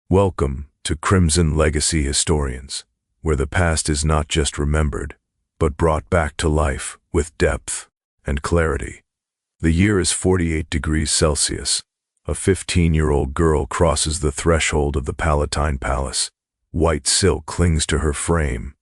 Welcome to Crimson Legacy Historians, where the past is not just remembered, but brought back to life with depth and clarity. The year is 48 degrees Celsius. A 15-year-old girl crosses the threshold of the Palatine Palace. White silk clings to her frame.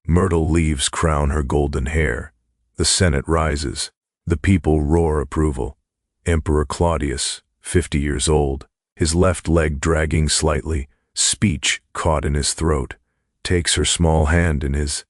Myrtle leaves crown her golden hair. The Senate rises. The people roar approval. Emperor Claudius, 50 years old, his left leg dragging slightly, speech caught in his throat, takes her small hand in his.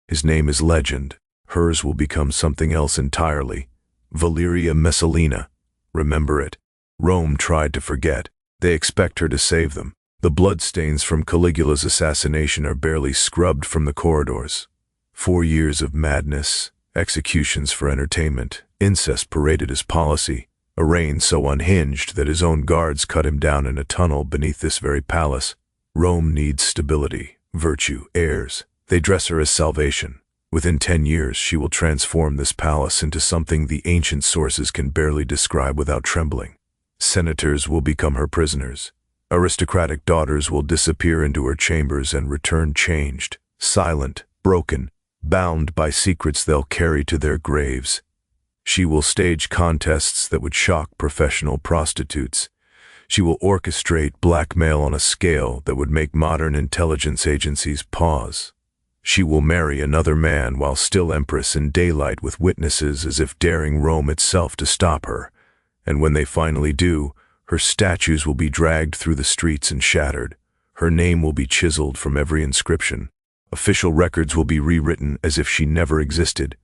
His name is legend. Hers will become something else entirely. Valeria Messalina. Remember it. Rome tried to forget. They expect her to save them. The bloodstains from Caligula's assassination are barely scrubbed from the corridors. 4 years of madness, executions for entertainment, incest paraded as policy, a reign so unhinged that his own guards cut him down in a tunnel beneath this very palace. Rome needs stability, virtue, heirs. They dress her as salvation. Within 10 years, she will transform this palace into something the ancient sources can barely describe without trembling. Senators will become her prisoners. Aristocratic daughters will disappear into her chambers and return changed, silent, broken, bound by secrets they'll carry to their graves. She will stage contests that would shock professional prostitutes. She will orchestrate blackmail on a scale that would make modern intelligence agencies pause. She will marry another man while still empress in daylight with witnesses as if daring Rome itself to stop her. And when they finally do, her statues will be dragged through the streets and shattered. Her name will be chiseled from every inscription. Official records will be rewritten as if she never existed.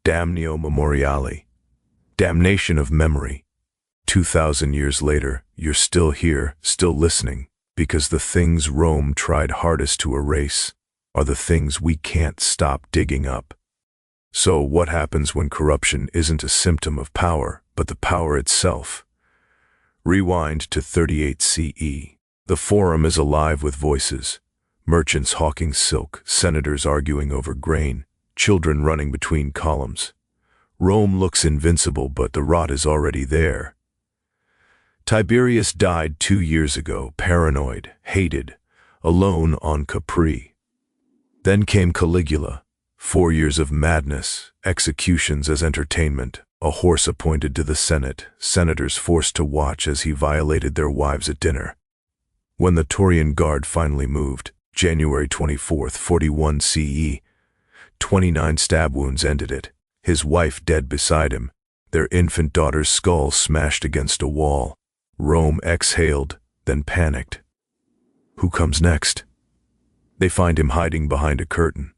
Damnio memoriale. Damnation of memory. 2,000 years later, you're still here, still listening, because the things Rome tried hardest to erase are the things we can't stop digging up. So what happens when corruption isn't a symptom of power, but the power itself? Rewind to 38 CE. The Forum is alive with voices. Merchants hawking silk, senators arguing over grain, children running between columns. Rome looks invincible, but the rot is already there. Tiberius died 2 years ago, paranoid, hated, alone on Capri. Then came Caligula. 4 years of madness, executions as entertainment, a horse appointed to the Senate, senators forced to watch as he violated their wives at dinner. When the Taurian Guard finally moved, January 24, 41 CE, 29 stab wounds ended it. His wife dead beside him, their infant daughter's skull smashed against a wall. Rome exhaled, then panicked. Who comes next? They find him hiding behind a curtain.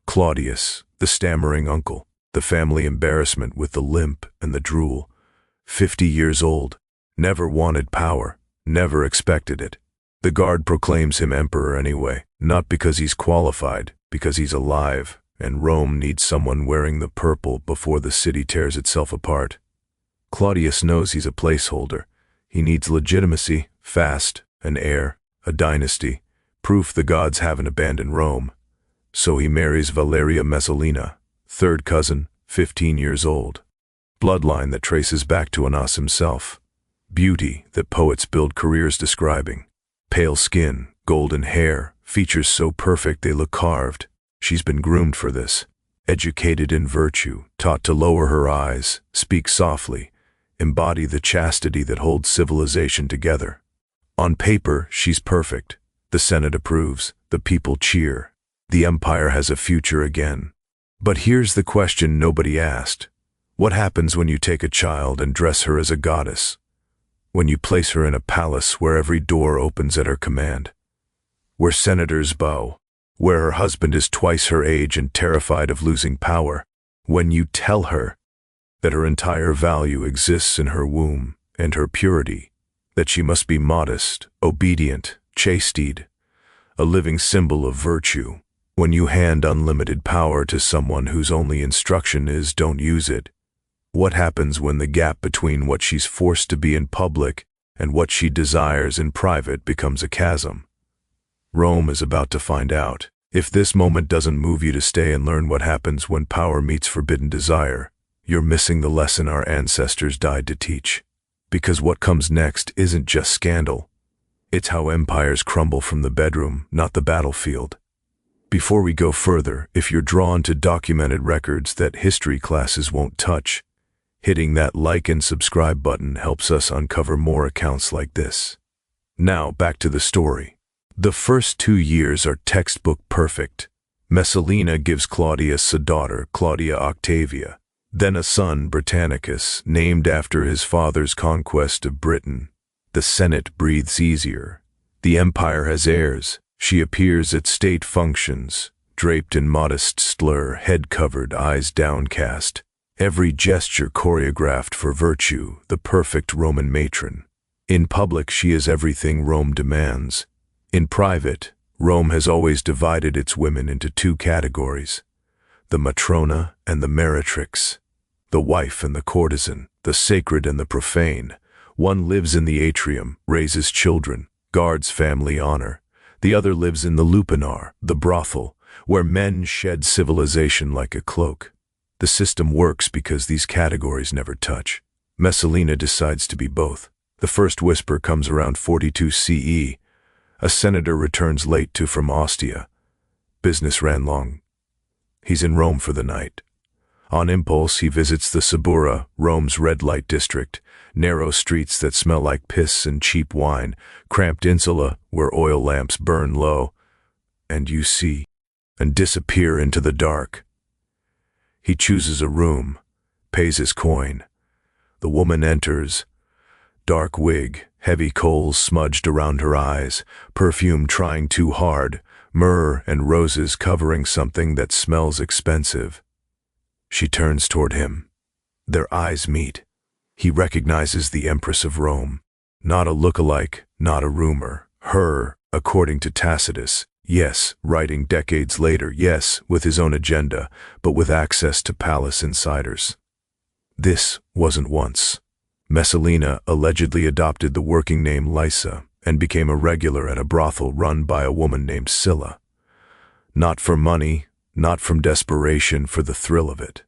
Claudius, the stammering uncle, the family embarrassment with the limp and the drool. 50 years old, never wanted power, never expected it. The guard proclaims him emperor anyway, not because he's qualified, because he's alive, and Rome needs someone wearing the purple before the city tears itself apart. Claudius knows he's a placeholder. He needs legitimacy, fast, an heir, a dynasty, proof the gods haven't abandoned Rome. So he marries Valeria Messalina, third cousin, 15 years old. Bloodline that traces back to Anas himself. Beauty that poets build careers describing. Pale skin, golden hair, features so perfect they look carved. She's been groomed for this. Educated in virtue, taught to lower her eyes, speak softly, embody the chastity that holds civilization together. On paper, she's perfect. The Senate approves, the people cheer. The empire has a future again. But here's the question nobody asked. What happens when you take a child and dress her as a goddess? When you place her in a palace where every door opens at her command? Where senators bow? Where her husband is twice her age and terrified of losing power? When you tell her that her entire value exists in her womb and her purity, that she must be modest, obedient, chaste, a living symbol of virtue. When you hand unlimited power to someone whose only instruction is don't use it, what happens when the gap between what she's forced to be in public and what she desires in private becomes a chasm? Rome is about to find out. If this moment doesn't move you to stay and learn what happens when power meets forbidden desire, you're missing the lesson our ancestors died to teach. Because what comes next isn't just scandal. It's how empires crumble from the bedroom, not the battlefield. Before we go further, if you're drawn to documented records that history classes won't touch, hitting that like and subscribe button helps us uncover more accounts like this. Now, back to the story. The first 2 years are textbook perfect. Messalina gives Claudius a daughter, Claudia Octavia, then a son, Britannicus, named after his father's conquest of Britain. The Senate breathes easier. The empire has heirs. She appears at state functions, draped in modest slur, head covered, eyes downcast. Every gesture choreographed for virtue, the perfect Roman matron. In public, she is everything Rome demands. In private, Rome has always divided its women into 2 categories: the matrona and the meretrix, the wife and the courtesan, the sacred and the profane. One lives in the atrium, raises children, guards family honor. The other lives in the lupanar, the brothel, where men shed civilization like a cloak. The system works because these categories never touch. Messalina decides to be both. The first whisper comes around 42 CE. A senator returns late from Ostia. Business ran long. He's in Rome for the night. On impulse, he visits the Subura, Rome's red light district, narrow streets that smell like piss and cheap wine, cramped insula where oil lamps burn low, and you see, and disappear into the dark. He chooses a room, pays his coin. The woman enters. Dark wig, heavy coals smudged around her eyes, perfume trying too hard, myrrh and roses covering something that smells expensive. She turns toward him. Their eyes meet. He recognizes the Empress of Rome. Not a look-alike, not a rumor. Her, according to Tacitus, yes, writing decades later, yes, with his own agenda, but with access to palace insiders. This wasn't once. Messalina allegedly adopted the working name Lysa and became a regular at a brothel run by a woman named Scylla. Not for money, not from desperation, for the thrill of it.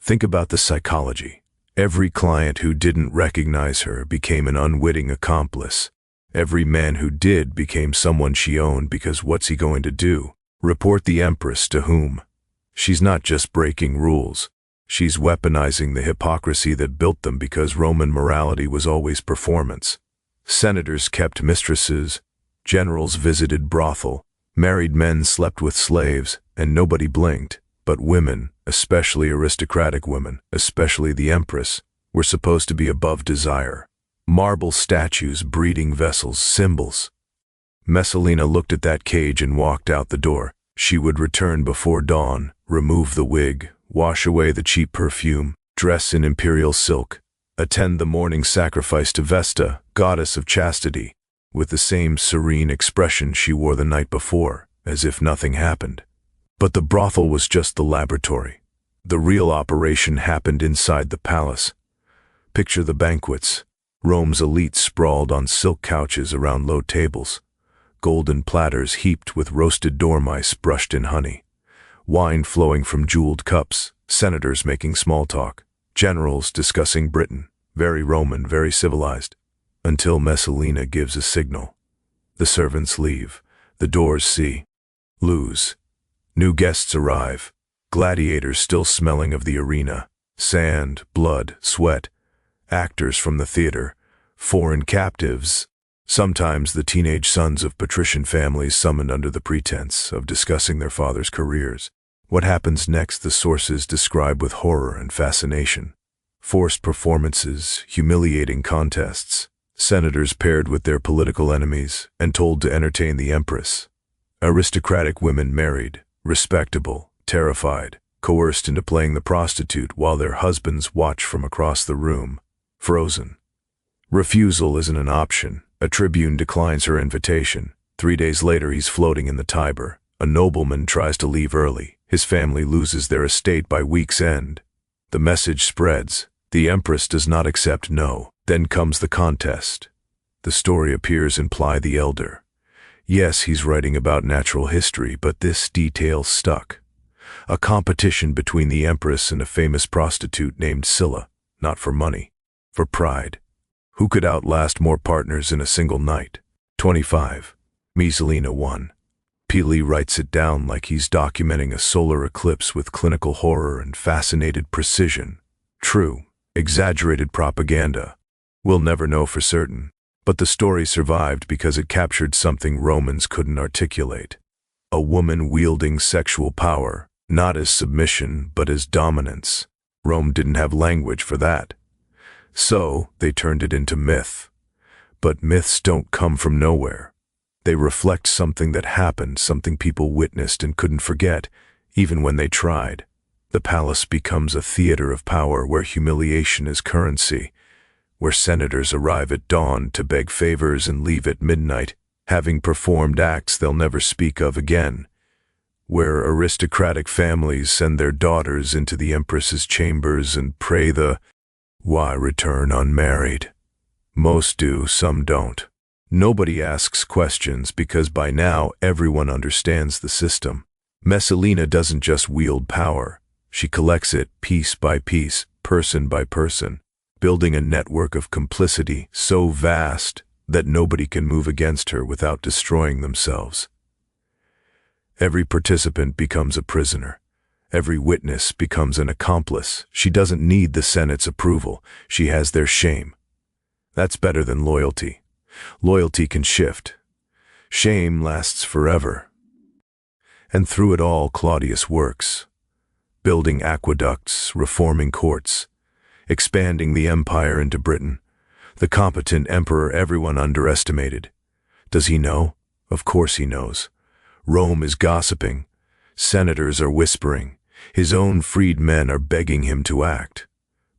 Think about the psychology. Every client who didn't recognize her became an unwitting accomplice. Every man who did became someone she owned, because what's he going to do? Report the Empress to whom? She's not just breaking rules. She's weaponizing the hypocrisy that built them, because Roman morality was always performance. Senators kept mistresses, generals visited brothel, married men slept with slaves, and nobody blinked. But women, especially aristocratic women, especially the Empress, were supposed to be above desire. Marble statues, breeding vessels, symbols. Messalina looked at that cage and walked out the door. She would return before dawn, remove the wig, wash away the cheap perfume, dress in imperial silk, attend the morning sacrifice to Vesta, goddess of chastity, with the same serene expression she wore the night before, as if nothing happened. But the brothel was just the laboratory. The real operation happened inside the palace. Picture the banquets. Rome's elite sprawled on silk couches around low tables, golden platters heaped with roasted dormice brushed in honey, wine flowing from jeweled cups, senators making small talk, generals discussing Britain, very Roman, very civilized, until Messalina gives a signal. The servants leave, the doors lose. New guests arrive, gladiators still smelling of the arena, sand, blood, sweat, actors from the theater, foreign captives, sometimes the teenage sons of patrician families summoned under the pretense of discussing their fathers' careers. What happens next the sources describe with horror and fascination. Forced performances, humiliating contests, senators paired with their political enemies and told to entertain the Empress. Aristocratic women married, respectable, terrified, coerced into playing the prostitute while their husbands watch from across the room, frozen. Refusal isn't an option. A tribune declines her invitation. 3 days later, he's floating in the Tiber. A nobleman tries to leave early. His family loses their estate by week's end. The message spreads. The Empress does not accept no. Then comes the contest. The story appears in Ply the Elder. Yes, he's writing about natural history, but this detail stuck. A competition between the Empress and a famous prostitute named Scylla, not for money, for pride. Who could outlast more partners in a single night? 25. Messalina 1. Peely writes it down like he's documenting a solar eclipse with clinical horror and fascinated precision. True, exaggerated propaganda. We'll never know for certain, but the story survived because it captured something Romans couldn't articulate. A woman wielding sexual power, not as submission but as dominance. Rome didn't have language for that. So they turned it into myth. But myths don't come from nowhere. They reflect something that happened, something people witnessed and couldn't forget, even when they tried. The palace becomes a theater of power where humiliation is currency, where senators arrive at dawn to beg favors and leave at midnight, having performed acts they'll never speak of again, where aristocratic families send their daughters into the empress's chambers and pray the "Why return unmarried?" Most do, some don't. Nobody asks questions because by now everyone understands the system. Messalina doesn't just wield power. She collects it piece by piece, person by person, building a network of complicity so vast that nobody can move against her without destroying themselves. Every participant becomes a prisoner. Every witness becomes an accomplice. She doesn't need the Senate's approval. She has their shame. That's better than loyalty. Loyalty can shift. Shame lasts forever. And through it all, Claudius works, building aqueducts, reforming courts, expanding the empire into Britain. The competent emperor everyone underestimated. Does he know? Of course he knows. Rome is gossiping. Senators are whispering. His own freed men are begging him to act.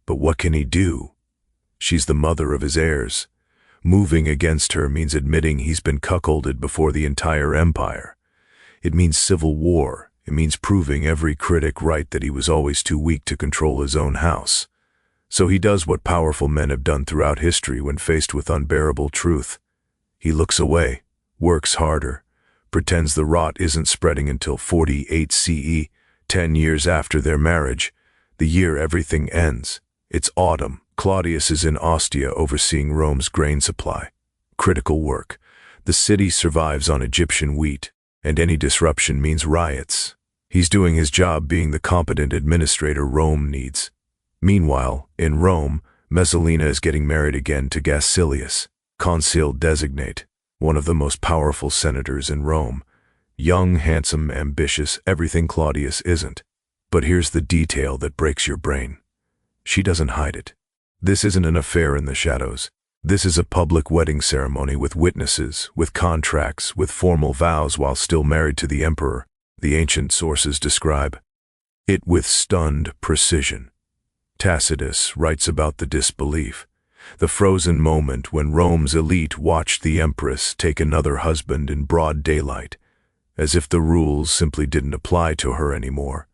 But what can he do? She's the mother of his heirs. Moving against her means admitting he's been cuckolded before the entire empire. It means civil war. It means proving every critic right that he was always too weak to control his own house. So he does what powerful men have done throughout history when faced with unbearable truth. He looks away, works harder, pretends the rot isn't spreading until 48 CE, 10 years after their marriage, the year everything ends. It's autumn. Claudius is in Ostia overseeing Rome's grain supply. Critical work. The city survives on Egyptian wheat, and any disruption means riots. He's doing his job being the competent administrator Rome needs. Meanwhile, in Rome, Messalina is getting married again to Gacilius, consul designate, one of the most powerful senators in Rome. Young, handsome, ambitious, everything Claudius isn't. But here's the detail that breaks your brain. She doesn't hide it. This isn't an affair in the shadows. This is a public wedding ceremony with witnesses, with contracts, with formal vows while still married to the emperor, the ancient sources describe it with stunned precision. Tacitus writes about the disbelief, the frozen moment when Rome's elite watched the empress take another husband in broad daylight, as if the rules simply didn't apply to her anymore.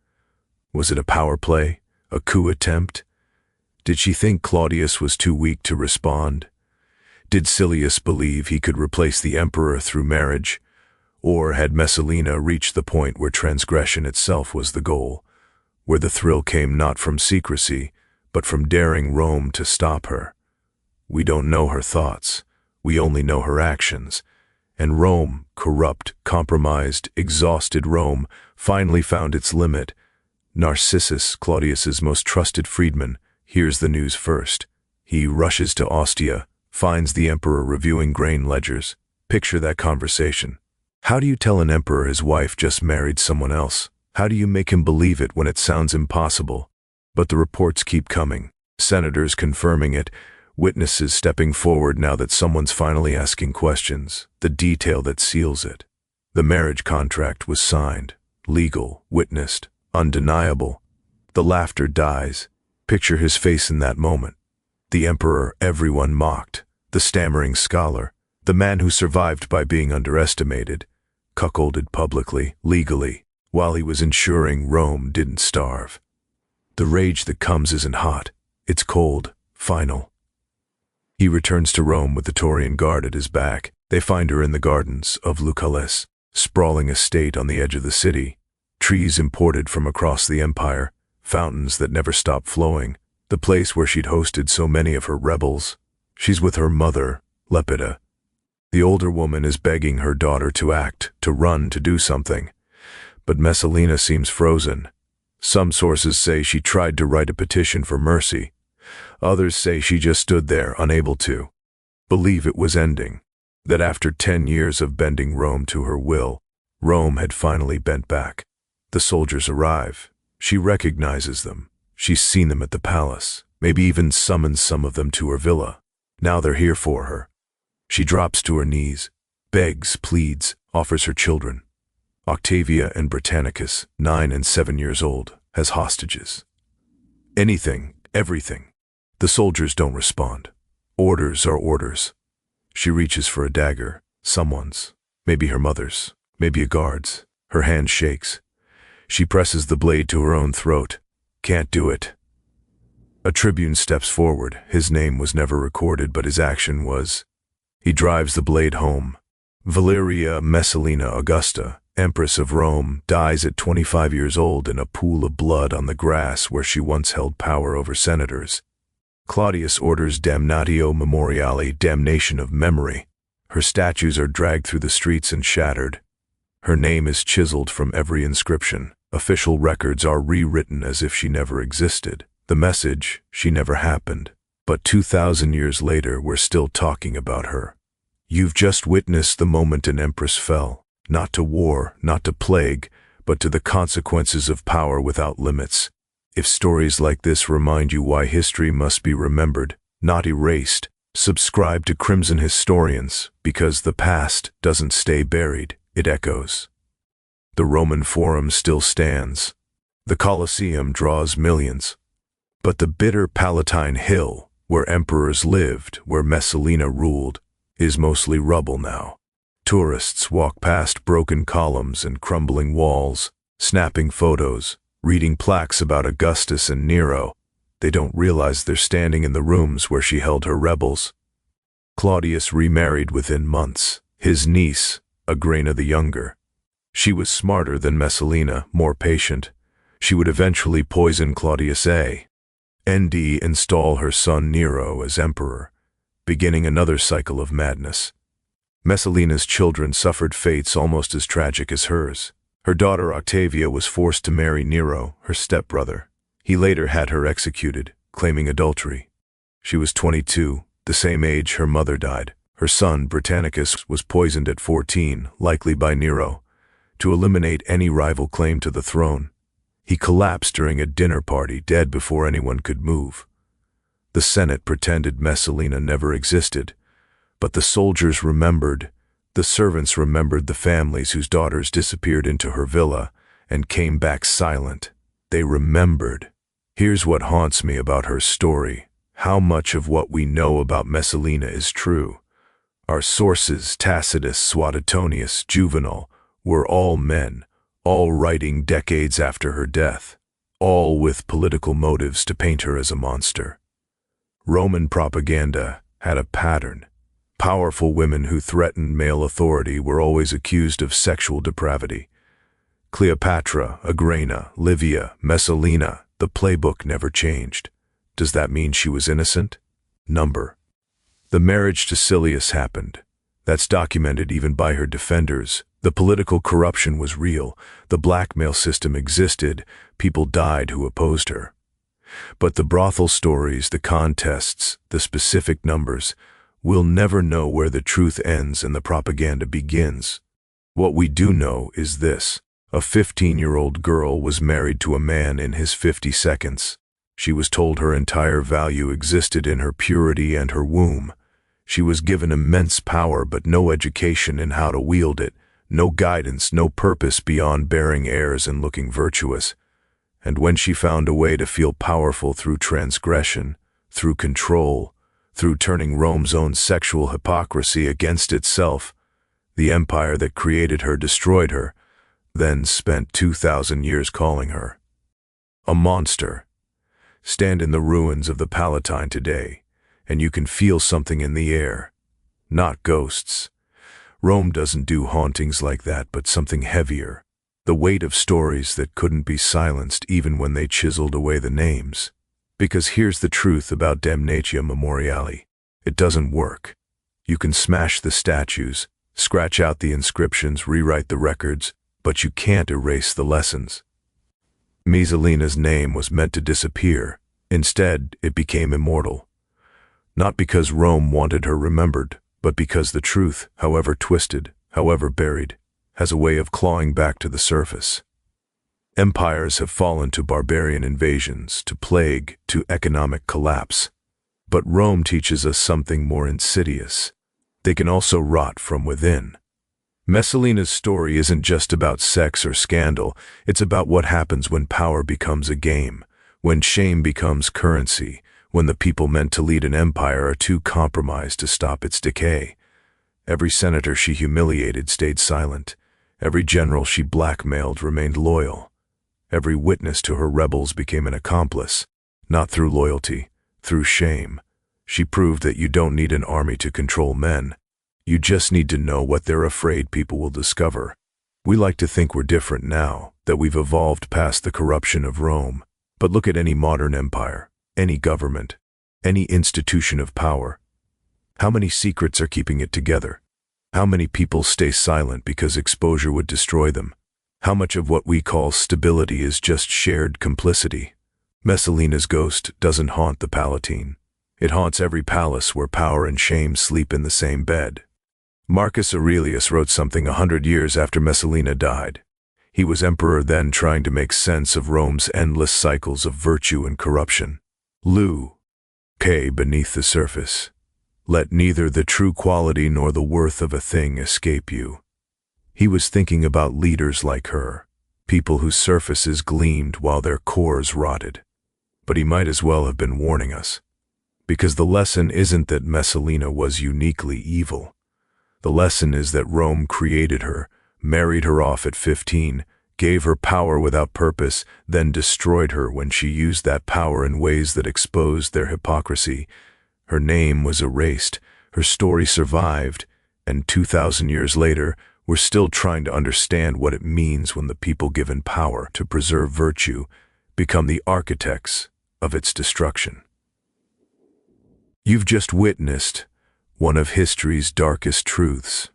Was it a power play? A coup attempt? Did she think Claudius was too weak to respond? Did Silius believe he could replace the emperor through marriage? Or had Messalina reached the point where transgression itself was the goal, where the thrill came not from secrecy, but from daring Rome to stop her? We don't know her thoughts. We only know her actions. And Rome, corrupt, compromised, exhausted Rome, finally found its limit. Narcissus, Claudius's most trusted freedman, hears the news first. He rushes to Ostia, finds the emperor reviewing grain ledgers. Picture that conversation. How do you tell an emperor his wife just married someone else? How do you make him believe it when it sounds impossible? But the reports keep coming. Senators confirming it, witnesses stepping forward now that someone's finally asking questions, the detail that seals it. The marriage contract was signed, legal, witnessed, undeniable. The laughter dies. Picture his face in that moment. The emperor everyone mocked, the stammering scholar, the man who survived by being underestimated, cuckolded publicly, legally, while he was ensuring Rome didn't starve. The rage that comes isn't hot, it's cold, final. He returns to Rome with the Taurian guard at his back. They find her in the gardens of Lucullus, sprawling estate on the edge of the city, trees imported from across the empire, fountains that never stop flowing, the place where she'd hosted so many of her rebels. She's with her mother, Lepida. The older woman is begging her daughter to act, to run, to do something. But Messalina seems frozen. Some sources say she tried to write a petition for mercy. Others say she just stood there, unable to believe it was ending. That after 10 years of bending Rome to her will, Rome had finally bent back. The soldiers arrive. She recognizes them. She's seen them at the palace, maybe even summoned some of them to her villa. Now they're here for her. She drops to her knees, begs, pleads, offers her children. Octavia and Britannicus, 9 and 7 years old, as hostages. Anything, everything. The soldiers don't respond. Orders are orders. She reaches for a dagger, someone's, maybe her mother's, maybe a guard's. Her hand shakes. She presses the blade to her own throat. Can't do it. A tribune steps forward. His name was never recorded, but his action was. He drives the blade home. Valeria Messalina Augusta, empress of Rome, dies at 25 years old in a pool of blood on the grass where she once held power over senators. Claudius orders damnatio memoriale, damnation of memory. Her statues are dragged through the streets and shattered. Her name is chiseled from every inscription. Official records are rewritten as if she never existed. The message, she never happened. But 2,000 years later, we're still talking about her. You've just witnessed the moment an empress fell, not to war, not to plague, but to the consequences of power without limits. If stories like this remind you why history must be remembered, not erased, subscribe to Crimson Historians, because the past doesn't stay buried, it echoes. The Roman Forum still stands. The Colosseum draws millions. But the bitter Palatine Hill, where emperors lived, where Messalina ruled, is mostly rubble now. Tourists walk past broken columns and crumbling walls, snapping photos, reading plaques about Augustus and Nero. They don't realize they're standing in the rooms where she held her rebels. Claudius remarried within months. His niece, Agrena the Younger. She was smarter than Messalina, more patient. She would eventually poison Claudius A.N.D. install her son Nero as emperor, beginning another cycle of madness. Messalina's children suffered fates almost as tragic as hers. Her daughter Octavia was forced to marry Nero, her stepbrother. He later had her executed, claiming adultery. She was 22, the same age her mother died. Her son, Britannicus, was poisoned at 14, likely by Nero, to eliminate any rival claim to the throne. He collapsed during a dinner party, dead before anyone could move. The Senate pretended Messalina never existed, but the soldiers remembered. The servants remembered the families whose daughters disappeared into her villa and came back silent. They remembered. Here's what haunts me about her story. How much of what we know about Messalina is true? Our sources, Tacitus, Suetonius, Juvenal, were all men, all writing decades after her death, all with political motives to paint her as a monster. Roman propaganda had a pattern. Powerful women who threatened male authority were always accused of sexual depravity. Cleopatra, Agrena, Livia, Messalina, the playbook never changed. Does that mean she was innocent? Number. The marriage to Silius happened. That's documented even by her defenders. The political corruption was real. The blackmail system existed. People died who opposed her. But the brothel stories, the contests, the specific numbers, we'll never know where the truth ends and the propaganda begins. What we do know is this. A 15-year-old girl was married to a man in his 50 seconds. She was told her entire value existed in her purity and her womb. She was given immense power but no education in how to wield it, no guidance, no purpose beyond bearing heirs and looking virtuous. And when she found a way to feel powerful through transgression, through control, through turning Rome's own sexual hypocrisy against itself, the empire that created her destroyed her, then spent 2,000 years calling her a monster. Stand in the ruins of the Palatine today, and you can feel something in the air. Not ghosts. Rome doesn't do hauntings like that, but something heavier. The weight of stories that couldn't be silenced even when they chiseled away the names. Because here's the truth about damnatio memoriale. It doesn't work. You can smash the statues, scratch out the inscriptions, rewrite the records, but you can't erase the lessons. Messalina's name was meant to disappear. Instead, it became immortal. Not because Rome wanted her remembered, but because the truth, however twisted, however buried, has a way of clawing back to the surface. Empires have fallen to barbarian invasions, to plague, to economic collapse. But Rome teaches us something more insidious. They can also rot from within. Messalina's story isn't just about sex or scandal, it's about what happens when power becomes a game, when shame becomes currency, when the people meant to lead an empire are too compromised to stop its decay. Every senator she humiliated stayed silent. Every general she blackmailed remained loyal. Every witness to her rebels became an accomplice, not through loyalty, through shame. She proved that you don't need an army to control men. You just need to know what they're afraid people will discover. We like to think we're different now, that we've evolved past the corruption of Rome. But look at any modern empire, any government, any institution of power. How many secrets are keeping it together? How many people stay silent because exposure would destroy them? How much of what we call stability is just shared complicity? Messalina's ghost doesn't haunt the Palatine. It haunts every palace where power and shame sleep in the same bed. Marcus Aurelius wrote something 100 years after Messalina died. He was emperor then, trying to make sense of Rome's endless cycles of virtue and corruption. Decay beneath the surface. Let neither the true quality nor the worth of a thing escape you. He was thinking about leaders like her, people whose surfaces gleamed while their cores rotted. But he might as well have been warning us. Because the lesson isn't that Messalina was uniquely evil. The lesson is that Rome created her, married her off at 15, gave her power without purpose, then destroyed her when she used that power in ways that exposed their hypocrisy. Her name was erased, her story survived, and 2,000 years later, we're still trying to understand what it means when the people given power to preserve virtue become the architects of its destruction. You've just witnessed one of history's darkest truths.